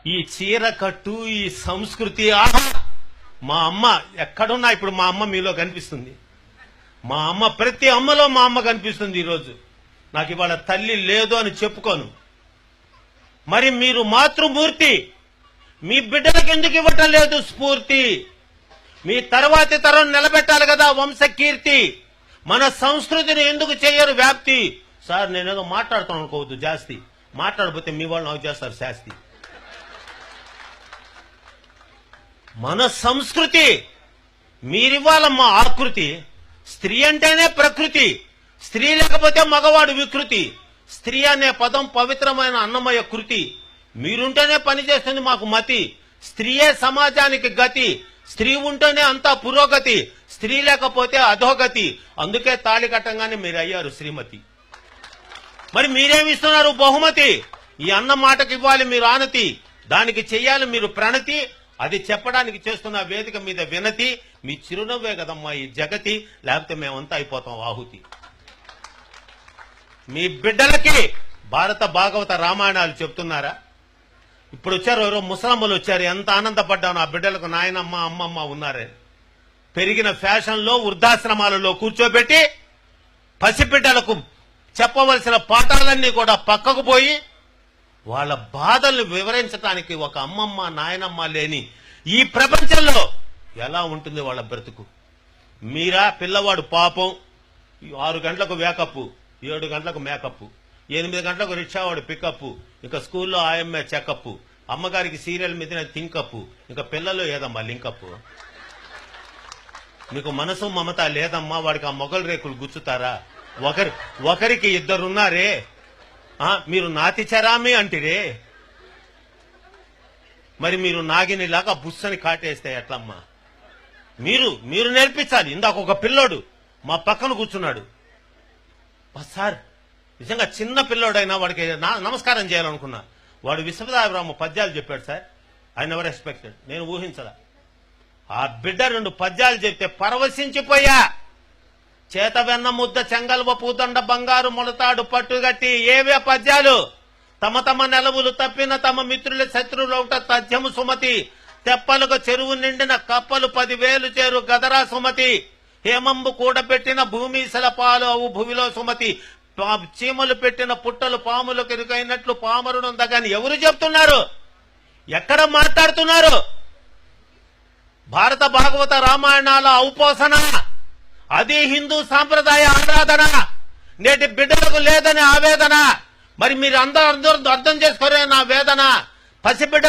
ఈ చీర కట్టు, ఈ సంస్కృతి, ఆహా! మా అమ్మ ఎక్కడున్నా ఇప్పుడు మా అమ్మ మీలో కనిపిస్తుంది. మా అమ్మ ప్రతి అమ్మలో మా అమ్మ కనిపిస్తుంది. ఈరోజు నాకు ఇవాళ తల్లి లేదు అని చెప్పుకోను. మరి మీరు మాతృమూర్తి, మీ బిడ్డలకు ఎందుకు ఇవ్వటం లేదు స్ఫూర్తి? మీ తర్వాతి తరం నిలబెట్టాలి కదా వంశకీర్తి. మన సంస్కృతిని ఎందుకు చేయరు వ్యాప్తి? సార్ నేనేదో మాట్లాడుతాను అనుకోవద్దు, జాస్తి మాట్లాడకపోతే మీ వాళ్ళు నాకు చేస్తారు శాస్తి. మన సంస్కృతి మీరివ్వాలమ్మా ఆకృతి. స్త్రీ అంటేనే ప్రకృతి, స్త్రీ లేకపోతే మగవాడు వికృతి. స్త్రీ అనే పదం పవిత్రమైన అన్నమయ కృతి. మీరుంటేనే పనిచేస్తుంది మాకు మతి. స్త్రీయే సమాజానికి గతి. స్త్రీ ఉంటేనే అంతా పురోగతి, స్త్రీ లేకపోతే అధోగతి. అందుకే తాళి కట్టంగానే మీరు అయ్యారు శ్రీమతి. మరి మీరేమిస్తున్నారు బహుమతి? ఈ అన్న మాటకి ఇవ్వాలి మీరు ఆనతి, దానికి చెయ్యాలి మీరు ప్రణతి. అది చెప్పడానికి చేస్తున్న వేదిక మీద వినతి. మీ చిరునవ్వే కదమ్మా ఈ జగతి, లేకపోతే మేమంతా అయిపోతాం ఆహుతి. మీ బిడ్డలకి భారత భాగవత రామాయణాలు చెప్తున్నారా? ఇప్పుడు వచ్చారు ఎవరో ముసలమ్మలు వచ్చారు, ఎంత ఆనందపడ్డాను. ఆ బిడ్డలకు నాయనమ్మ అమ్మమ్మ ఉన్నారే. పెరిగిన ఫ్యాషన్లో వృద్ధాశ్రమాలలో కూర్చోబెట్టి పసిబిడ్డలకు చెప్పవలసిన పాఠాలన్నీ కూడా పక్కకు పోయి వాళ్ళ బాధలు వివరించడానికి ఒక అమ్మమ్మ నాయనమ్మ లేని ఈ ప్రపంచంలో ఎలా ఉంటుంది వాళ్ళ బ్రతుకు? మీరా పిల్లవాడు పాపం 6 గంటలకు వేకప్, 7 గంటలకు మేకప్, 8 గంటలకు రిక్షావాడు పికప్, ఇంకా స్కూల్లో ఆయమ్మే చెకప్, అమ్మగారికి సీరియల్ మీద థింకప్, ఇంకా పిల్లలు ఏదమ్మా లింకప్? మీకు మనసు మమత లేదమ్మా, వాడికి ఆ మొగలు రేకులు గుచ్చుతారా? ఒకరికి 2 ఉన్నారే, మీరు నాతి చరామి అంటిరే. మరి మీరు నాగినిలాగా బుస్సని కాటేస్తే ఎట్లమ్మా? మీరు నేర్పించాలి. ఇందాక ఒక పిల్లోడు మా పక్కన కూర్చున్నాడు సార్, నిజంగా చిన్న పిల్లోడైనా వాడికి నమస్కారం చేయాలనుకున్నా. వాడు విశ్వనాథరామ పద్యాలు చెప్పాడు సార్. ఐ నెవర్ ఎక్స్పెక్టెడ్, నేను ఊహించలా. ఆ బిడ్డ 2 పద్యాలు చెప్తే పరవశించిపోయా. చేత వెన్న ముద్ద చెంగల్వ పూదండ బంగారు మొలతాడు పట్టుగట్టి. ఏవే పద్యాలు? తమ తమ నెలవులు తప్పిన తమ మిత్రుల శత్రువులౌట తథ్యము సుమతి. తెప్పలుగా చెరువు నిండిన కప్పలు 10,000 చేరు గదరా సుమతి. హేమంబు కూడబెట్టిన భూమిశల పాలు అవు భూమిలో సుమతి. చీమలు పెట్టిన పుట్టలు పాములకు ఇరుకైనట్లు పామరునుందగాని ఎవరు చెప్తున్నారు? ఎక్కడ మాట్లాడుతున్నారు? భారత భాగవత రామాయణాల ఔపోసన అది హిందూ సాంప్రదాయ ఆరాధన. నేటి బిడ్డలకు లేదని ఆవేదన. మరి మీరు అందరూ అర్థం చేసుకోరే నా వేదన. పసిబిడ్డ